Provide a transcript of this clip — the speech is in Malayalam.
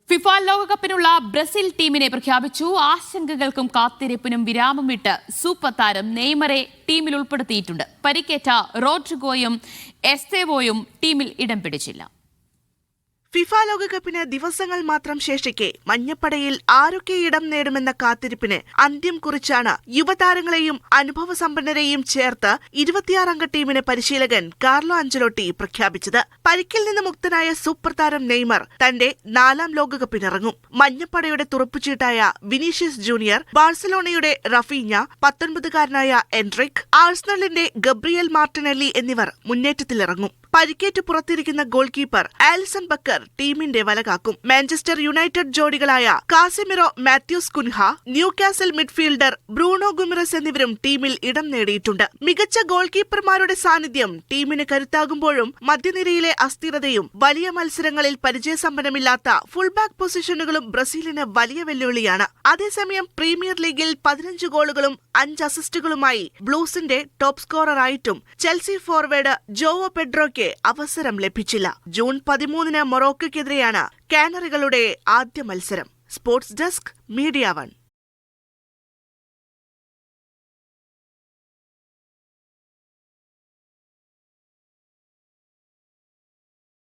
ഫിഫ ലോകകപ്പിനുള്ള ബ്രസീൽ ടീമിനെ പ്രഖ്യാപിച്ചു. ആശങ്കകൾക്കും കാത്തിരിപ്പിനും വിരാമമിട്ട് സൂപ്പർ താരം നെയ്മറെ ടീമിൽ ഉൾപ്പെടുത്തിയിട്ടുണ്ട്. പരിക്കേറ്റ റോഡ്രിഗോയും എസ്തേവോയും ടീമിൽ ഇടം പിടിച്ചില്ല. ഫിഫ ലോകകപ്പിന് ദിവസങ്ങൾ മാത്രം ശേഷിക്കെ മഞ്ഞപ്പടയിൽ ആരൊക്കെ ഇടം നേടുമെന്ന കാത്തിരിപ്പിന് അന്ത്യം കുറിച്ചാണ് യുവതാരങ്ങളെയും അനുഭവസമ്പന്നരെയും ചേർത്ത് 26-അംഗ ടീമിന് പരിശീലകൻ കാർലോ അഞ്ചലോട്ടി പ്രഖ്യാപിച്ചത്. പരിക്കിൽ നിന്ന് മുക്തനായ സൂപ്പർ താരം നെയ്മർ തന്റെ 4ാം ലോകകപ്പിനിറങ്ങും. മഞ്ഞപ്പടയുടെ തുറപ്പുചീട്ടായ വിനീഷ്യസ് ജൂനിയർ, ബാഴ്സലോണയുടെ റഫീഞ്ഞ, 19-കാരനായ എൻട്രിക്, ആഴ്സണലിന്റെ ഗബ്രിയേൽ മാർട്ടിനെല്ലി എന്നിവർ മുന്നേറ്റത്തിലിറങ്ങും. പരിക്കേറ്റ് പുറത്തിരിക്കുന്ന ഗോൾ കീപ്പർ ആലിസൺ ബക്കർ ടീമിന്റെ വലകാക്കും. Manchester United ജോഡികളായ Casemiro Mathews Cunha, Newcastle midfielder Bruno ഗുമിറസ് എന്നിവരും ടീമിൽ ഇടം നേടിയിട്ടുണ്ട്. മികച്ച ഗോൾ കീപ്പർമാരുടെ സാന്നിധ്യം ടീമിന് കരുത്താകുമ്പോഴും മധ്യനിരയിലെ അസ്ഥിരതയും വലിയ മത്സരങ്ങളിൽ പരിചയസമ്പന്നമില്ലാത്ത ഫുൾ ബാക്ക് പൊസിഷനുകളും ബ്രസീലിന് വലിയ വെല്ലുവിളിയാണ്. അതേസമയം പ്രീമിയർ ലീഗിൽ 15 ഗോളുകളും 5 അസിസ്റ്റുകളുമായി ബ്ലൂസിന്റെ ടോപ്പ് സ്കോററായിട്ടും ചെൽസി ഫോർവേഡ് ജോവോ പെഡ്രോയ്ക്ക് അവസരം ലഭിച്ചില്ല. ജൂൺ 13-ന് മൊറോക്കോയ്ക്കെതിരെയാണ് കാനറികളുടെ ആദ്യ മത്സരം. Sports desk, media 1.